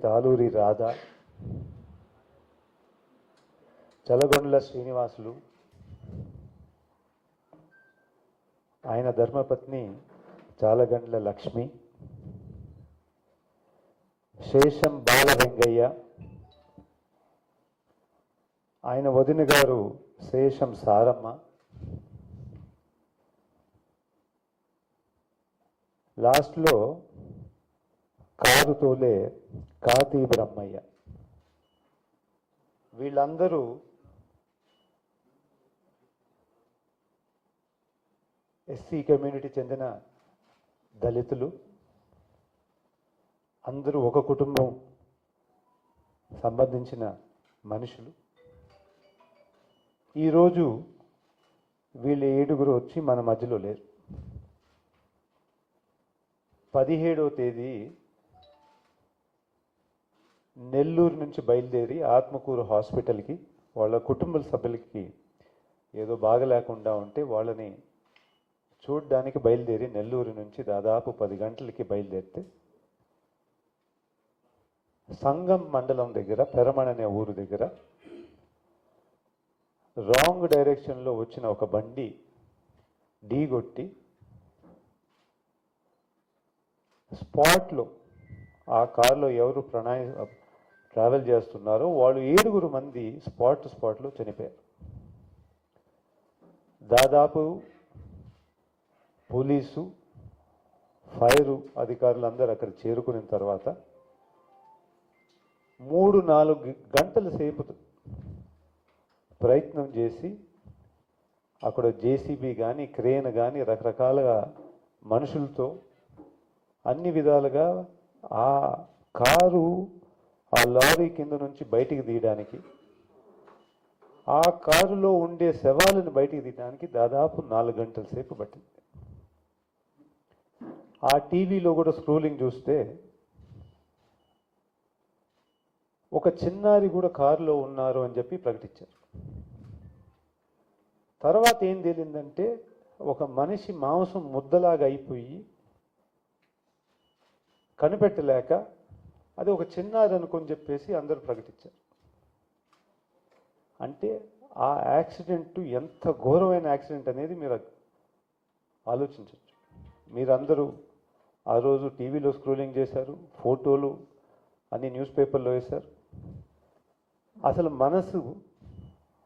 తాలూరి రాధ, చలగొండ్ల శ్రీనివాసులు, ఆయన ధర్మపత్ని చాలగండ్ల లక్ష్మి, శేషం బాల వెంగయ్య, ఆయన వదిన గారు శేషం సారమ్మ, లాస్ట్లో కారు తోలే కాతి బ్రహ్మయ్య. వీళ్ళందరూ ఎస్సీ కమ్యూనిటీ చెందిన దళితులు. అందరూ ఒక కుటుంబం సంబంధించిన మనుషులు. ఈరోజు వీళ్ళు 7 వచ్చి మన మధ్యలో లేరు. 17వ తేదీ నెల్లూరు నుంచి బయలుదేరి ఆత్మకూరు హాస్పిటల్కి వాళ్ళ కుటుంబ సభ్యులకి ఏదో బాగలేకుండా ఉంటే వాళ్ళని చూడ్డానికి బయలుదేరి నెల్లూరు నుంచి దాదాపు 10 గంటలకి బయలుదేరితే సంగం మండలం దగ్గర పెరమణ అనే ఊరు దగ్గర రాంగ్ డైరెక్షన్లో వచ్చిన ఒక బండి ఢీగొట్టి స్పాట్లో ఆ కారులో ఎవరు ట్రావెల్ చేస్తున్నారో వాళ్ళు 7 మంది స్పాట్లో చనిపోయారు. దాదాపు పోలీసు, ఫైరు అధికారులు అందరూ అక్కడ చేరుకున్న తర్వాత 3-4 గంటల సేపు ప్రయత్నం చేసి అక్కడ జేసీబీ కానీ క్రేన్ కానీ రకరకాలుగా మనుషులతో అన్ని విధాలుగా ఆ కారు ఆ లారీ కింద నుంచి బయటికి తీయడానికి, ఆ కారులో ఉండే శవాలను బయటికి తీయడానికి దాదాపు 4 గంటల సేపు పట్టింది. ఆ టీవీలో కూడా స్క్రోలింగ్ చూస్తే ఒక చిన్నారి కూడా కారులో ఉన్నారు అని చెప్పి ప్రకటించారు. తర్వాత ఏం తేలిందంటే ఒక మనిషి మాంసం ముద్దలాగా అయిపోయి కనిపెట్టలేక అది ఒక చిన్నారి అనుకొని చెప్పేసి అందరూ ప్రకటించారు. అంటే ఆ యాక్సిడెంట్ ఎంత ఘోరమైన యాక్సిడెంట్ అనేది మీరు ఆలోచించవచ్చు. మీరందరూ ఆ రోజు టీవీలో స్క్రోలింగ్ చేశారు, ఫోటోలు అన్ని న్యూస్ పేపర్లో వేశారు. అసలు మనసు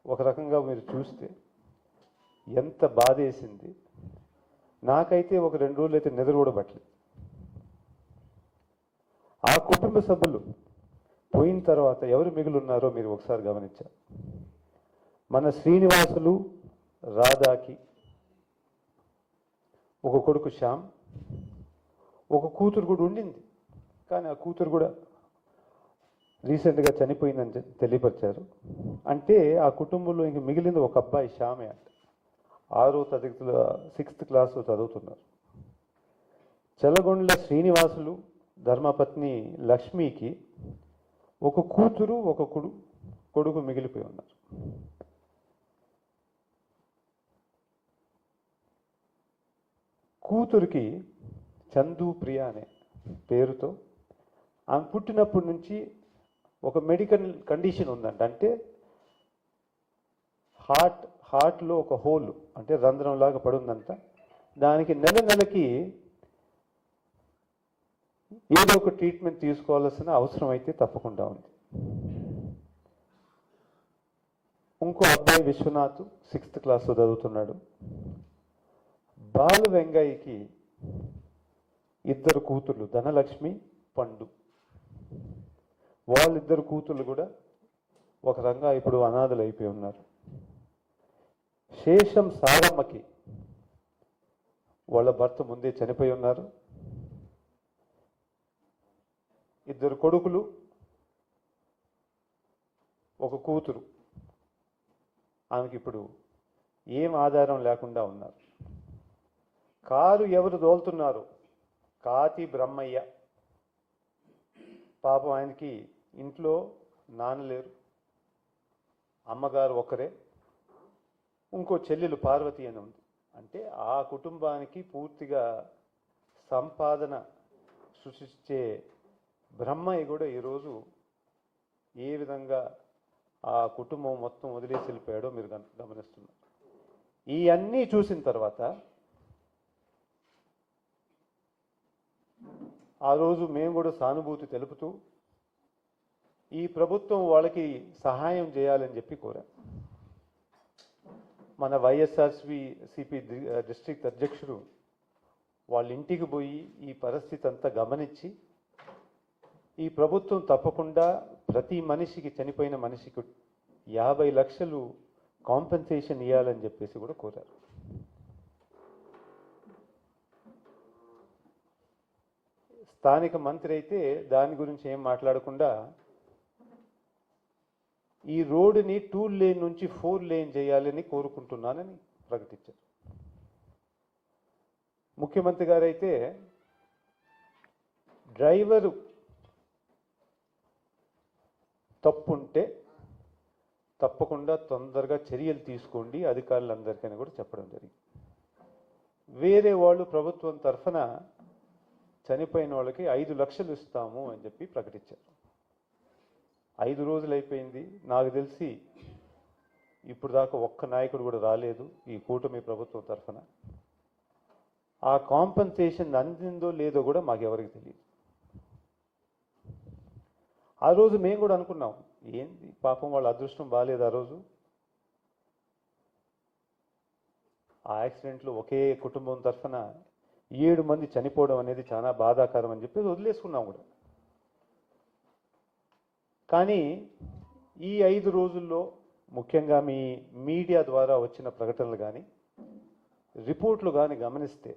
ఒక రకంగా మీరు చూస్తే ఎంత బాధేసింది. నాకైతే ఒక 2 రోజులు అయితే నిద్ర కూడా పట్టలేదు. ఆ కుటుంబ సభ్యులు పోయిన తర్వాత ఎవరు మిగులున్నారో మీరు ఒకసారి గమనించారు. మన శ్రీనివాసులు రాధాకి ఒక కొడుకు శ్యామ్, ఒక కూతురు కూడా ఉండింది. కానీ ఆ కూతురు కూడా రీసెంట్గా చనిపోయిందని తెలియపరిచారు. అంటే ఆ కుటుంబంలో ఇంక మిగిలింది ఒక అబ్బాయి శ్యామే అంట. 6వ తరగతిలో 6th క్లాస్లో చదువుతున్నారు. చలగొండ్ల శ్రీనివాసులు ధర్మపత్ని లక్ష్మికి ఒక కూతురు ఒక కొడుకు మిగిలిపోయి ఉన్నారు. కూతురికి చందు ప్రియ అనే పేరుతో ఆమె పుట్టినప్పటి నుంచి ఒక మెడికల్ కండిషన్ ఉందంట. అంటే హార్ట్లో ఒక హోల్ అంటే రంధ్రంలాగా పడుందంట. దానికి నెలకి ఏదో ఒక ట్రీట్మెంట్ తీసుకోవాల్సిన అవసరం అయితే తప్పకుండా ఉంది. ఇంకో అబ్బాయి విశ్వనాథ్ 6th క్లాస్లో చదువుతున్నాడు. బాల వెంగయ్యకి 2 కూతుర్లు ధనలక్ష్మి, పండు. వాళ్ళిద్దరు కూతుర్లు కూడా ఒక రంగా ఇప్పుడు అనాథలు అయిపోయి ఉన్నారు. శేషం సారమ్మకి వాళ్ళ భర్త ముందే చనిపోయి ఉన్నారు. 2 కొడుకులు, ఒక కూతురు. ఆమెకి ఇప్పుడు ఏం ఆధారం లేకుండా ఉన్నారు. కారు ఎవరు తోలుతున్నారు? కాతి బ్రహ్మయ్య. పాపం ఆయనకి ఇంట్లో నాన్న లేరు, అమ్మగారు ఒకరే, ఇంకో చెల్లెలు పార్వతి అని ఉంది. అంటే ఆ కుటుంబానికి పూర్తిగా సంపాదన సృష్టించే బ్రహ్మయ్య కూడా ఈరోజు ఏ విధంగా ఆ కుటుంబం మొత్తం వదిలేసి వెళ్ళిపోయాడో మీరు గమనిస్తున్నారు. ఇవన్నీ చూసిన తర్వాత ఆ రోజు మేము కూడా సానుభూతి తెలుపుతూ ఈ ప్రభుత్వం వాళ్ళకి సహాయం చేయాలని చెప్పి కోరాం. మన వైఎస్ఆర్సీపీ డిస్ట్రిక్ట్ అధ్యక్షుడు వాళ్ళ ఇంటికి పోయి ఈ పరిస్థితి అంతా గమనించి ఈ ప్రభుత్వం తప్పకుండా ప్రతి మనిషికి, చనిపోయిన మనిషికి 50 లక్షలు కాంపెన్సేషన్ ఇవ్వాలని చెప్పేసి కూడా కోరారు. స్థానిక మంత్రి అయితే దాని గురించి ఏం మాట్లాడకుండా ఈ రోడ్డుని 2 లేన్ నుంచి 4 లేన్ చేయాలని కోరుకుంటున్నానని ప్రకటించారు. ముఖ్యమంత్రి గారు అయితే డ్రైవరు తప్పుంటే తప్పకుండా తొందరగా చర్యలు తీసుకోండి అధికారులందరికీ కూడా చెప్పడం జరిగింది. వేరే వాళ్ళు ప్రభుత్వం తరఫున చనిపోయిన వాళ్ళకి 5 లక్షలు ఇస్తాము అని చెప్పి ప్రకటించారు. 5 రోజులు అయిపోయింది. నాకు తెలిసి ఇప్పుడు దాకా ఒక్క నాయకుడు కూడా రాలేదు ఈ కూటమి ప్రభుత్వం తరఫున. ఆ కాంపెన్సేషన్ అందిందో లేదో కూడా మాకెవరికి తెలియదు. ఆ రోజు మేము కూడా అనుకున్నాం, ఏంది పాపం వాళ్ళ అదృష్టం బాగాలేదు. ఆ రోజు ఆ యాక్సిడెంట్లో ఒకే కుటుంబం తరఫున 7 మంది చనిపోవడం అనేది చాలా బాధాకరం అని చెప్పి వదిలేసుకున్నాం కూడా. కానీ ఈ 5 రోజుల్లో ముఖ్యంగా మీ మీడియా ద్వారా వచ్చిన ప్రకటనలు కానీ రిపోర్ట్లు కానీ గమనిస్తే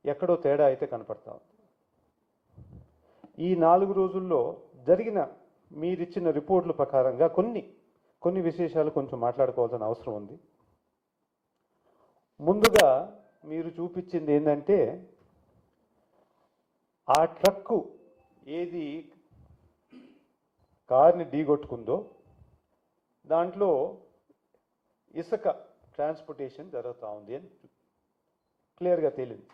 ఎక్కడో తేడా అయితే కనపడతా ఉంది. ఈ 4 రోజుల్లో జరిగిన మీరిచ్చిన రిపోర్ట్ల ప్రకారంగా కొన్ని విశేషాలు కొంచెం మాట్లాడుకోవాల్సిన అవసరం ఉంది. ముందుగా మీరు చూపించింది ఏంటంటే ఆ ట్రక్కు ఏది కార్ని ఢీగొట్టుకుందో దాంట్లో ఇసుక ట్రాన్స్పోర్టేషన్ జరుగుతూ ఉంది అని క్లియర్గా తేలింది.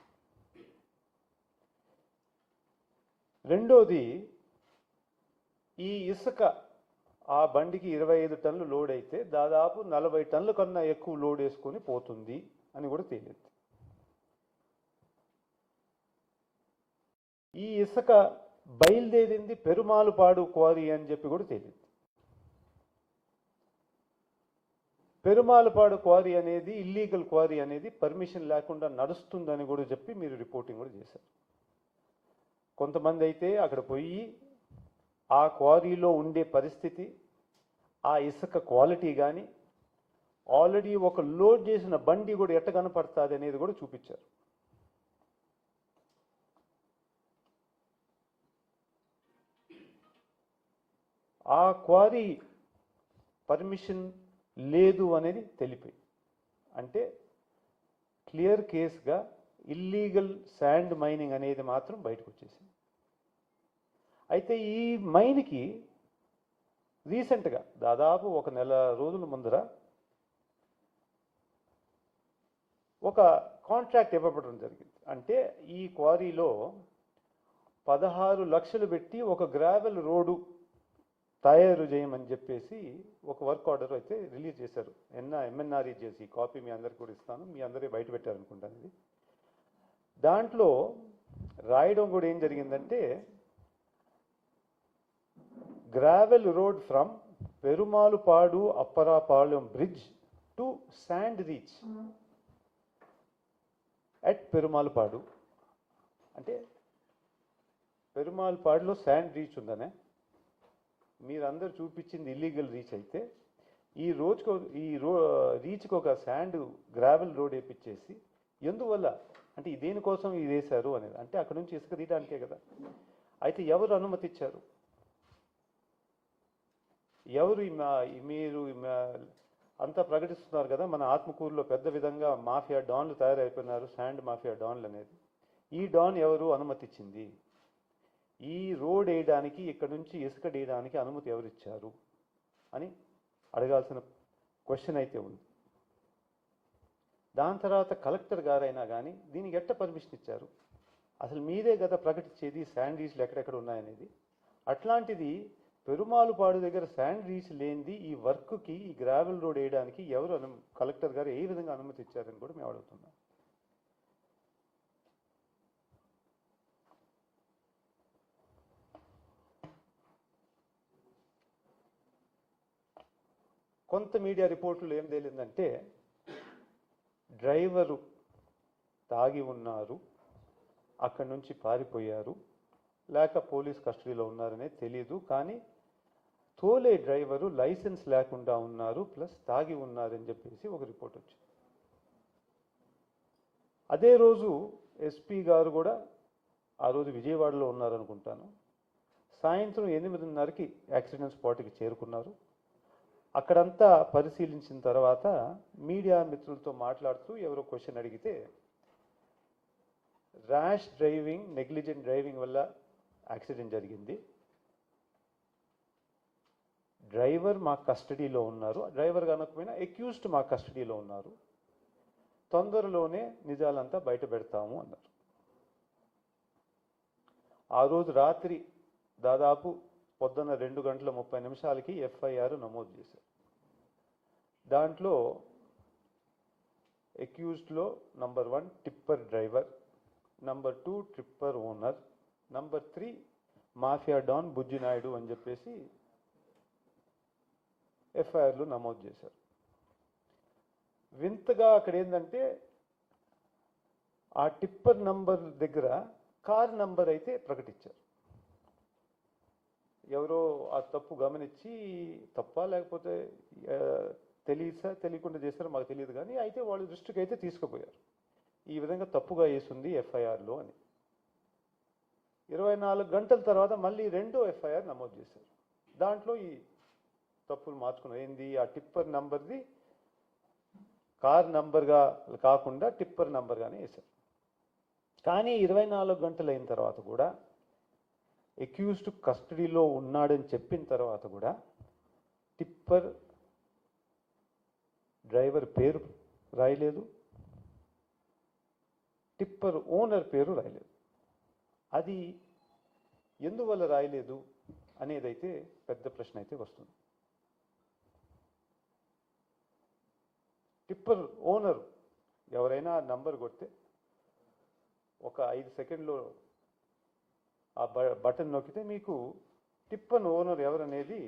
రెండోది, ఈ ఇసుక ఆ బండికి 25 టన్నులు లోడ్ అయితే దాదాపు 40 టన్నుల కన్నా ఎక్కువ లోడ్ వేసుకొని పోతుంది అని కూడా తేలింది. ఈ ఇసుక బయలుదేరింది పెరుమాళపాడు క్వారీ అని చెప్పి కూడా తేలింది. పెరుమాళపాడు క్వారీ అనేది ఇల్లీగల్ క్వారీ అనేది పర్మిషన్ లేకుండా నడుస్తుందని కూడా చెప్పి మీరు రిపోర్టింగ్ కూడా చేశారు. కొంతమంది అయితే అక్కడ పోయి ఆ క్వారీలో ఉండే పరిస్థితి, ఆ ఇసుక క్వాలిటీ కానీ ఆల్రెడీ ఒక లోడ్ చేసిన బండి కూడా ఎట్ట కనపడుతుంది అనేది కూడా చూపించారు. ఆ క్వారీ పర్మిషన్ లేదు అనేది తెలిపాయి. అంటే క్లియర్ కేస్గా ఇల్లీగల్ శాండ్ మైనింగ్ అనేది మాత్రం బయటకు వచ్చేసింది. అయితే ఈ మైన్కి రీసెంట్గా దాదాపు 1 నెల రోజుల ముందర ఒక కాంట్రాక్ట్ ఇవ్వబడడం జరిగింది. అంటే ఈ క్వారీలో 16 లక్షలు పెట్టి ఒక గ్రావెల్ రోడ్డు తయారు చేయమని చెప్పేసి ఒక వర్క్ ఆర్డర్ అయితే రిలీజ్ చేశారు. ఎంఎన్ఆర్ఈ చేసి కాపీ మీ అందరికి కూడా ఇస్తాను, మీ అందరే బయట పెట్టారనుకుంటాను. ఇది దాంట్లో రాయడం కూడా ఏం జరిగిందంటే gravel road from Perumalapadu Apparapalem bridge to sand reach at Perumalapadu. అంటే పెరుమాళపాడులో శాండ్ రీచ్ ఉందనే మీరందరూ చూపించింది ఇల్లీగల్ రీచ్ అయితే ఈ రీచ్కి ఒక శాండ్ గ్రావెల్ రోడ్ వేపించేసి ఎందువల్ల అంటే దేనికోసం ఇది వేశారు అనేది, అంటే అక్కడ నుంచి ఇసుక తీయడానికే కదా. అయితే ఎవరు అనుమతి ఇచ్చారు? ఎవరు మీరు అంతా ప్రకటిస్తున్నారు కదా, మన ఆత్మకూరులో పెద్ద విధంగా మాఫియా డాన్లు తయారైపోయినారు, శాండ్ మాఫియా డాన్లు అనేది. ఈ డాన్ ఎవరు అనుమతి ఇచ్చింది? ఈ రోడ్ వేయడానికి, ఇక్కడ నుంచి ఇసుక వేయడానికి అనుమతి ఎవరు ఇచ్చారు అని అడగాల్సిన క్వశ్చన్ అయితే ఉంది. దాని తర్వాత కలెక్టర్ గారైనా కానీ దీనికి ఎట్ట పర్మిషన్ ఇచ్చారు? అసలు మీరే కదా ప్రకటించేది శాండ్ రీచ్లు ఎక్కడెక్కడ ఉన్నాయనేది. అట్లాంటిది పెరుమాళుపాడు దగ్గర శాండ్ రీచ్ లేనిది ఈ వర్క్కి, ఈ గ్రావెల్ రోడ్ వేయడానికి ఎవరు కలెక్టర్ గారు ఏ విధంగా అనుమతి ఇచ్చారని కూడా మేము అడుగుతున్నాం. కొంత మీడియా రిపోర్టులు ఏం తేలిందంటే డ్రైవరు తాగి ఉన్నారు, అక్కడి నుంచి పారిపోయారు, లేక పోలీస్ కస్టడీలో ఉన్నారనే తెలియదు. కానీ తోలే డ్రైవరు లైసెన్స్ లేకుండా ఉన్నారు, ప్లస్ తాగి ఉన్నారని చెప్పేసి ఒక రిపోర్ట్ వచ్చింది. అదే రోజు ఎస్పీ గారు కూడా ఆ రోజు విజయవాడలో ఉన్నారనుకుంటాను. సాయంత్రం 8:30కి యాక్సిడెంట్ స్పాట్కి చేరుకున్నారు. అక్కడంతా పరిశీలించిన తర్వాత మీడియా మిత్రులతో మాట్లాడుతూ ఎవరో క్వశ్చన్ అడిగితే ర్యాష్ డ్రైవింగ్, నెగ్లిజెంట్ డ్రైవింగ్ వల్ల యాక్సిడెంట్ జరిగింది, డ్రైవర్ మా కస్టడీలో ఉన్నారు, డ్రైవర్ కనకపోయినా అక్యూజ్డ్ మా కస్టడీలో ఉన్నారు, తొందరలోనే నిజాలంతా బయట పెడతాము అన్నారు. ఆ రోజు రాత్రి దాదాపు పొద్దున్న 2:30 ఎఫ్ఐఆర్ నమోదు చేశారు. దాంట్లో అక్యూజ్డ్లో number 1 tipper driver, number 2 tripper owner, number 3 mafia don Bujjinaidu అని చెప్పేసి ఎఫ్ఐఆర్లు నమోదు చేశారు. వింతగా అక్కడ ఏంటంటే ఆ టిప్పర్ నంబర్ దగ్గర కార్ నంబర్ అయితే ప్రకటించారు. ఎవరో ఆ తప్పు గమనించి, తప్ప లేకపోతే తెలియకుండా చేస్తారో మాకు తెలియదు, కానీ అయితే వాళ్ళు దృష్టికి అయితే తీసుకుపోయారు, ఈ విధంగా తప్పుగా వేసింది ఎఫ్ఐఆర్లో అని. 24 గంటల తర్వాత మళ్ళీ రెండో ఎఫ్ఐఆర్ నమోదు చేశారు. దాంట్లో ఈ తప్పులు మార్చుకున్నారు. ఏంది, ఆ టిప్పర్ నంబర్ది కార్ నంబర్గా కాకుండా టిప్పర్ నంబర్గానే వేశారు. కానీ 24 గంటలు అయిన తర్వాత కూడా అక్యూజ్డ్ కస్టడీలో ఉన్నాడని చెప్పిన తర్వాత కూడా టిప్పర్ డ్రైవర్ పేరు రాయలేదు, టిప్పర్ ఓనర్ పేరు రాయలేదు. అది ఎందువల్ల రాయలేదు అనేదైతే పెద్ద ప్రశ్న అయితే వస్తుంది. టిప్పర్ ఓనర్ ఎవరైనా నంబర్ కొడితే ఒక 5 సెకండ్లో ఆ బటన్ నొక్కితే మీకు టిప్పర్ ఓనర్ ఎవరనేది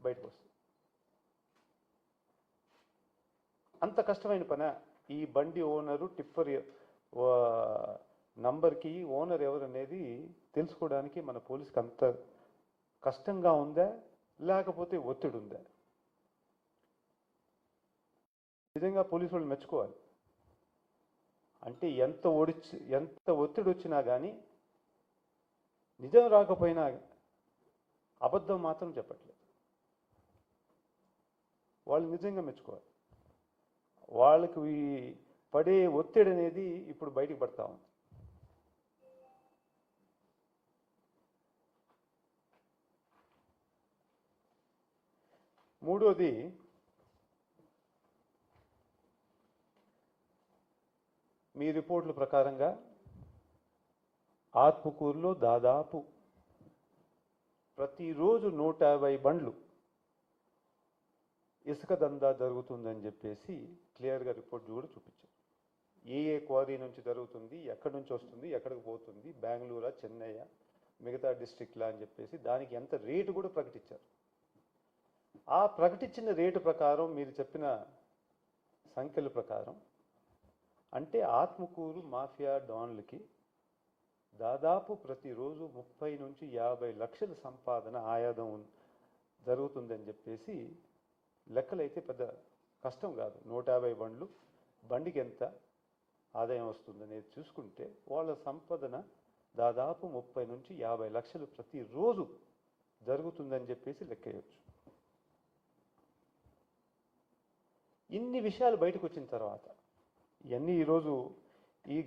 బయటకు వస్తుంది. అంత కష్టమైన పని ఈ బండి ఓనరు టిప్పర్ నంబర్కి ఓనర్ ఎవరనేది తెలుసుకోవడానికి మన పోలీస్కి అంత కష్టంగా ఉందా, లేకపోతే ఒత్తిడి ఉందా? నిజంగా పోలీసు వాళ్ళు మెచ్చుకోవాలి. అంటే ఎంత ఒత్తిడి వచ్చినా కానీ నిజం రాకపోయినా అబద్ధం మాత్రం చెప్పట్లేదు. వాళ్ళు నిజంగా మెచ్చుకోవాలి. వాళ్ళకి పడే ఒత్తిడి అనేది ఇప్పుడు బయటికి పడతా ఉంది. మూడోది, మీ రిపోర్టుల ప్రకారంగా ఆత్మకూరులో దాదాపు ప్రతిరోజు 150 బండ్లు ఇసుక దందా జరుగుతుందని చెప్పేసి క్లియర్గా రిపోర్ట్ కూడా చూపించారు. ఏ క్వారీ నుంచి జరుగుతుంది, ఎక్కడి నుంచి వస్తుంది, ఎక్కడికి పోతుంది, బెంగళూరా, చెన్నై, మిగతా డిస్ట్రిక్ట్లా అని చెప్పేసి దానికి ఎంత రేటు కూడా ప్రకటించారు. ఆ ప్రకటించిన రేటు ప్రకారం మీరు చెప్పిన సంఖ్యల ప్రకారం అంటే ఆత్మకూరు మాఫియా డాన్లకి దాదాపు ప్రతిరోజు 30 నుంచి 50 లక్షల సంపాదన ఆయాదం జరుగుతుందని చెప్పేసి లెక్కలైతే పెద్ద కష్టం కాదు. 150 బండ్లు, బండికి ఎంత ఆదాయం వస్తుందనేది చూసుకుంటే వాళ్ళ సంపాదన దాదాపు 30 నుంచి 50 లక్షలు ప్రతిరోజు జరుగుతుందని చెప్పేసి లెక్కేయచ్చు. ఇన్ని విషయాలు బయటకు వచ్చిన తర్వాత ఇవన్నీ ఈరోజు ఈ